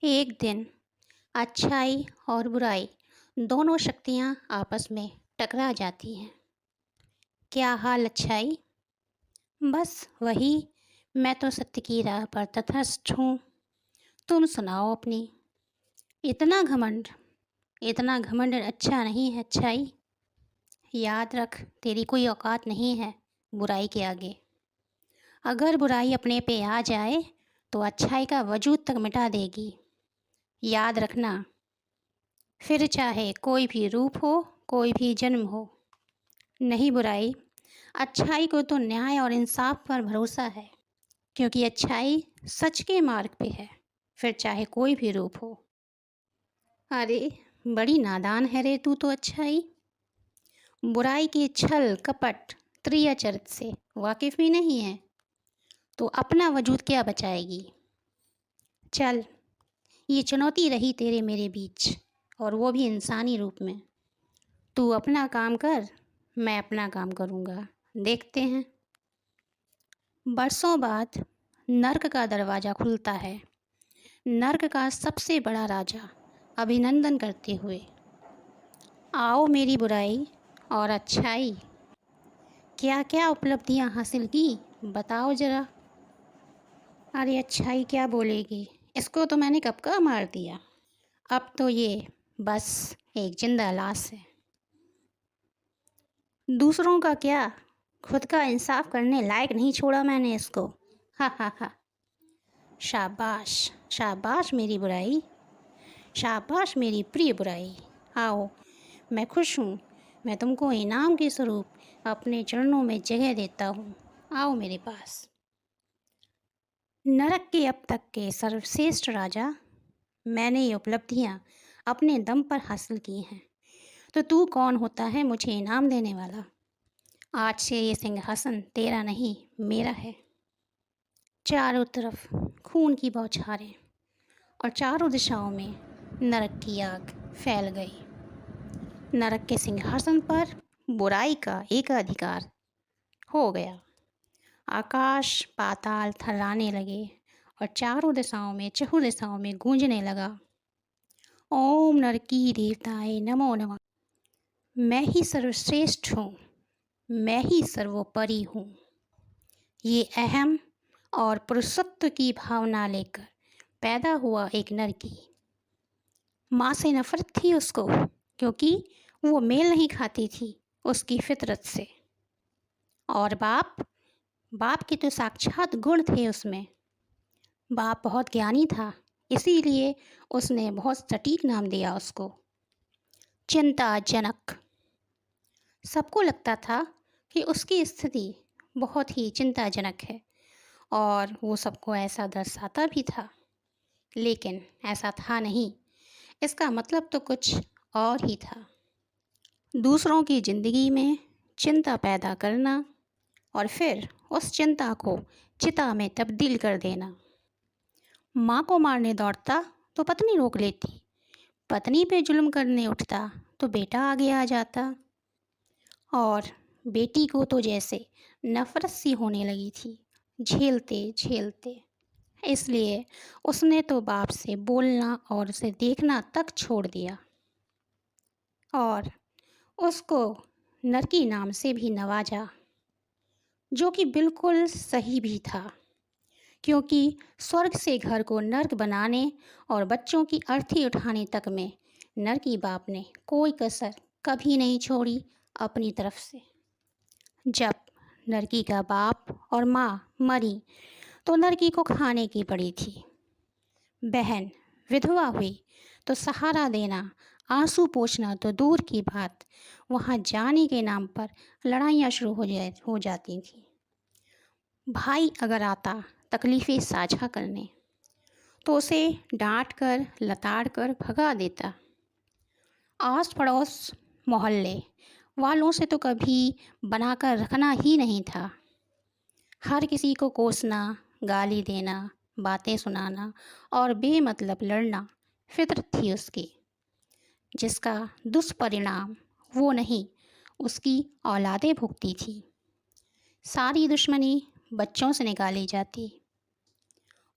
एक दिन अच्छाई और बुराई दोनों शक्तियाँ आपस में टकरा जाती हैं। क्या हाल अच्छाई? बस वही, मैं तो सत्य की राह पर तटस्थ हूँ। तुम सुनाओ अपनी। इतना घमंड, इतना घमंड अच्छा नहीं है अच्छाई। याद रख, तेरी कोई औकात नहीं है बुराई के आगे। अगर बुराई अपने पे आ जाए तो अच्छाई का वजूद तक मिटा देगी। याद रखना, फिर चाहे कोई भी रूप हो, कोई भी जन्म हो। नहीं बुराई, अच्छाई को तो न्याय और इंसाफ पर भरोसा है, क्योंकि अच्छाई सच के मार्ग पे है, फिर चाहे कोई भी रूप हो। अरे, बड़ी नादान है रे तू तो अच्छाई। बुराई के छल कपट त्रिया चरित से वाकिफ भी नहीं है तो अपना वजूद क्या बचाएगी। चल, ये चुनौती रही तेरे मेरे बीच, और वो भी इंसानी रूप में। तू अपना काम कर, मैं अपना काम करूँगा, देखते हैं। बरसों बाद नर्क का दरवाज़ा खुलता है। नर्क का सबसे बड़ा राजा अभिनंदन करते हुए, आओ मेरी बुराई और अच्छाई, क्या क्या उपलब्धियां हासिल की, बताओ ज़रा। अरे अच्छाई क्या बोलेगी, इसको तो मैंने कब का मार दिया। अब तो ये बस एक जिंदा लाश है। दूसरों का क्या, खुद का इंसाफ करने लायक नहीं छोड़ा मैंने इसको। हा हा हा। शाबाश, शाबाश मेरी बुराई, शाबाश मेरी प्रिय बुराई। आओ, मैं खुश हूँ। मैं तुमको इनाम के स्वरूप अपने चरणों में जगह देता हूँ। आओ मेरे पास। नरक के अब तक के सर्वश्रेष्ठ राजा, मैंने ये उपलब्धियाँ अपने दम पर हासिल की हैं, तो तू कौन होता है मुझे इनाम देने वाला। आज से ये सिंहासन तेरा नहीं, मेरा है। चारों तरफ खून की बौछारें और चारों दिशाओं में नरक की आग फैल गई। नरक के सिंहासन पर बुराई का एकाधिकार हो गया। आकाश पाताल थर्राने लगे और चारों दिशाओं में चहुँ दिशाओं में गूंजने लगा, ओम नरकी देवताए नमो नमः। मैं ही सर्वश्रेष्ठ हूँ, मैं ही सर्वोपरि हूँ। ये अहम और पुरुषत्व की भावना लेकर पैदा हुआ एक नर की माँ से नफरत थी उसको, क्योंकि वो मेल नहीं खाती थी उसकी फितरत से। और बाप, बाप के तो साक्षात गुण थे उसमें। बाप बहुत ज्ञानी था, इसीलिए उसने बहुत सटीक नाम दिया उसको, चिंताजनक। सबको लगता था कि उसकी स्थिति बहुत ही चिंताजनक है, और वो सबको ऐसा दर्शाता भी था, लेकिन ऐसा था नहीं। इसका मतलब तो कुछ और ही था। दूसरों की ज़िंदगी में चिंता पैदा करना और फिर उस चिंता को चिता में तब्दील कर देना। माँ को मारने दौड़ता तो पत्नी रोक लेती, पत्नी पे जुल्म करने उठता तो बेटा आगे आ जाता, और बेटी को तो जैसे नफरत सी होने लगी थी झेलते झेलते। इसलिए उसने तो बाप से बोलना और उसे देखना तक छोड़ दिया, और उसको नरकी नाम से भी नवाजा, जो कि बिल्कुल सही भी था, क्योंकि स्वर्ग से घर को नर्क बनाने और बच्चों की अर्थी उठाने तक में नरकी बाप ने कोई कसर कभी नहीं छोड़ी अपनी तरफ से। जब नरकी का बाप और माँ मरी तो नरकी को खाने की पड़ी थी। बहन विधवा हुई तो सहारा देना, आंसू पोंछना तो दूर की बात, वहाँ जाने के नाम पर लड़ाइयाँ शुरू हो जाती थी। भाई अगर आता तकलीफ़ें साझा करने तो उसे डांट कर लताड़ कर भगा देता। आस पड़ोस मोहल्ले वालों से तो कभी बनाकर रखना ही नहीं था। हर किसी को कोसना, गाली देना, बातें सुनाना और बेमतलब लड़ना फितरत थी उसकी, जिसका दुष्परिणाम वो नहीं उसकी औलादें भुगती थी। सारी दुश्मनी बच्चों से निकाली जाती।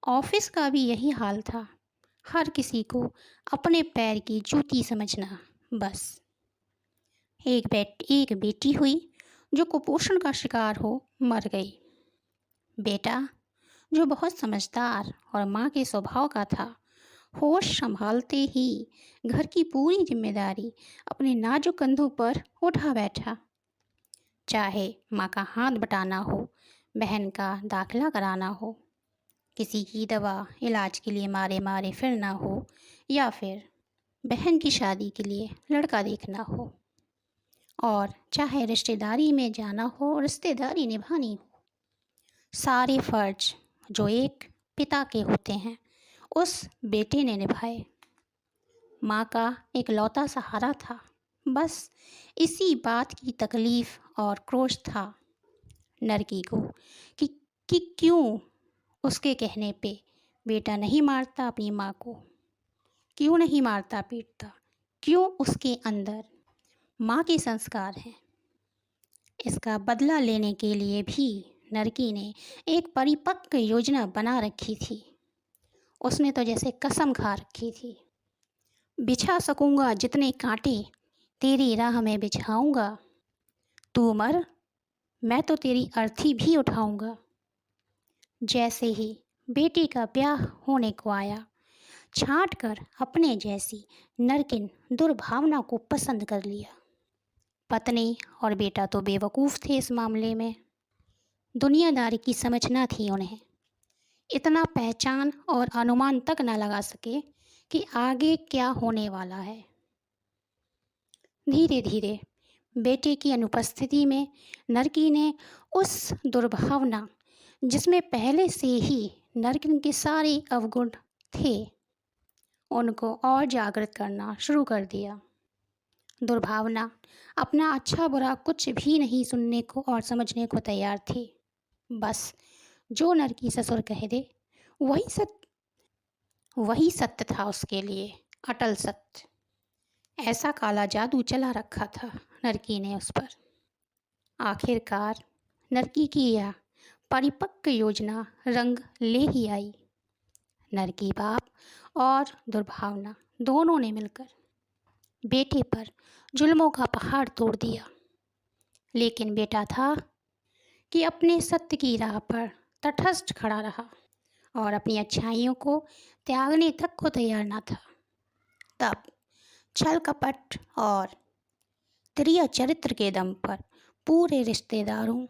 ऑफिस का भी यही हाल था। हर किसी को अपने पैर की जूती समझना। बस एक बेटी हुई जो कुपोषण का शिकार हो मर गई। बेटा जो बहुत समझदार और माँ के स्वभाव का था, होश संभालते ही घर की पूरी जिम्मेदारी अपने नाजुक कंधों पर उठा बैठा। चाहे माँ का हाथ बटाना हो, बहन का दाखिला कराना हो, किसी की दवा इलाज के लिए मारे मारे फिरना हो, या फिर बहन की शादी के लिए लड़का देखना हो, और चाहे रिश्तेदारी में जाना हो, रिश्तेदारी निभानी हो, सारे फर्ज जो एक पिता के होते हैं उस बेटे ने निभाए। माँ का एक लौता सहारा था। बस इसी बात की तकलीफ और क्रोध था नरकी को कि, क्यों उसके कहने पे बेटा नहीं मारता अपनी माँ को, क्यों नहीं मारता पीटता, क्यों उसके अंदर माँ के संस्कार हैं। इसका बदला लेने के लिए भी नरकी ने एक परिपक्व योजना बना रखी थी। उसने तो जैसे कसम खा रखी थी, बिछा सकूंगा जितने कांटे तेरी राह में बिछाऊंगा, तू मर मैं तो तेरी अर्थी भी उठाऊंगा। जैसे ही बेटी का ब्याह होने को आया, छांट कर अपने जैसी नरकिन दुर्भावना को पसंद कर लिया। पत्नी और बेटा तो बेवकूफ़ थे इस मामले में, दुनियादारी की समझ न थी उन्हें, इतना पहचान और अनुमान तक न लगा सके कि आगे क्या होने वाला है। धीरे धीरे बेटे की अनुपस्थिति में नरकी ने उस दुर्भावना जिसमें पहले से ही नरकिन के सारे अवगुण थे, उनको और जागृत करना शुरू कर दिया। दुर्भावना अपना अच्छा बुरा कुछ भी नहीं सुनने को और समझने को तैयार थी। बस जो नरकी ससुर कह दे वही सत्य था उसके लिए, अटल सत्य। ऐसा काला जादू चला रखा था नरकी ने उस पर। आखिरकार नरकी की यह परिपक्व योजना रंग ले ही आई। नरकी बाप और दुर्भावना दोनों ने मिलकर बेटे पर जुल्मों का पहाड़ तोड़ दिया। लेकिन बेटा था कि अपने सत्य की राह पर तटस्थ खड़ा रहा और अपनी अच्छाइयों को त्यागने तक को तैयार न था। तब छल कपट और त्रिय चरित्र के दम पर पूरे रिश्तेदारों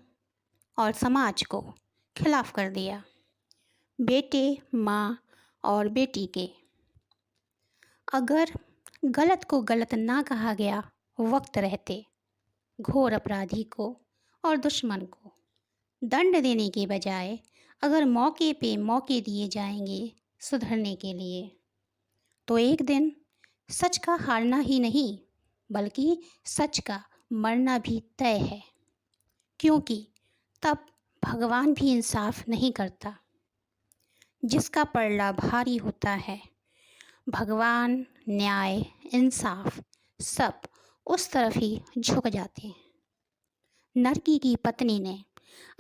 और समाज को खिलाफ कर दिया। बेटे, माँ और बेटी के अगर गलत को गलत ना कहा गया वक्त रहते, घोर अपराधी को और दुश्मन को दंड देने के बजाय अगर मौके पे मौके दिए जाएंगे सुधरने के लिए, तो एक दिन सच का हारना ही नहीं बल्कि सच का मरना भी तय है। क्योंकि तब भगवान भी इंसाफ नहीं करता। जिसका पलड़ा भारी होता है, भगवान, न्याय, इंसाफ सब उस तरफ ही झुक जाते हैं। नरकी की पत्नी ने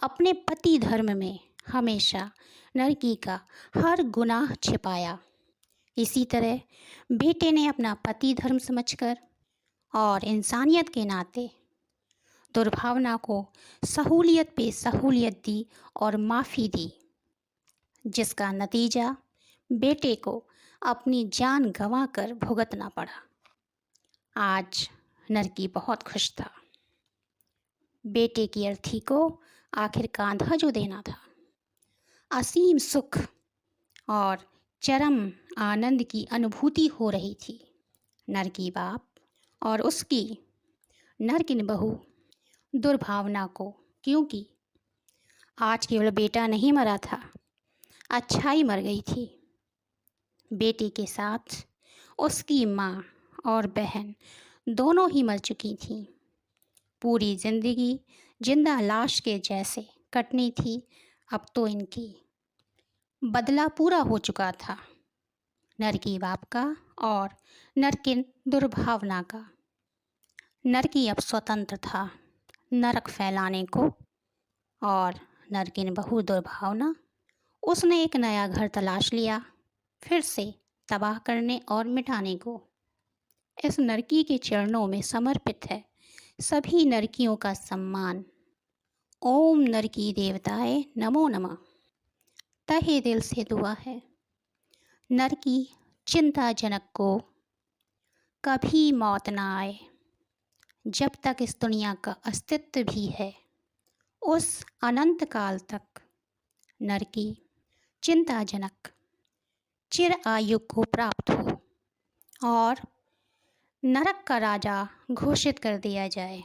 अपने पति धर्म में हमेशा नरकी का हर गुनाह छिपाया। इसी तरह बेटे ने अपना पति धर्म समझकर और इंसानियत के नाते दुर्भावना को सहूलियत पे सहूलियत दी और माफ़ी दी, जिसका नतीजा बेटे को अपनी जान गंवाकर भुगतना पड़ा। आज नरकी बहुत खुश था। बेटे की अर्थी को आखिर कांधा जो देना था। असीम सुख और चरम आनंद की अनुभूति हो रही थी। नरकी बाप और उसकी नरकिन बहू दुर्भावना को, क्योंकि आज केवल बेटा नहीं मरा था, अच्छाई मर गई थी। बेटे के साथ उसकी माँ और बहन दोनों ही मर चुकी थीं। पूरी जिंदगी जिंदा लाश के जैसे कटनी थी। अब तो इनकी बदला पूरा हो चुका था, नरकी बाप का और नरकिन दुर्भावना का। नरकी अब स्वतंत्र था नरक फैलाने को, और नरकिन बहू दुर्भावना उसने एक नया घर तलाश लिया, फिर से तबाह करने और मिटाने को। इस नरकी के चरणों में समर्पित है सभी नरकियों का सम्मान। ओम नरकी देवताए नमो नमः। तहे दिल से दुआ है, नरकी चिंताजनक को कभी मौत ना आए। जब तक इस दुनिया का अस्तित्व भी है, उस अनंत काल तक नरकी चिंताजनक चिर आयु को प्राप्त हो और नरक का राजा घोषित कर दिया जाए।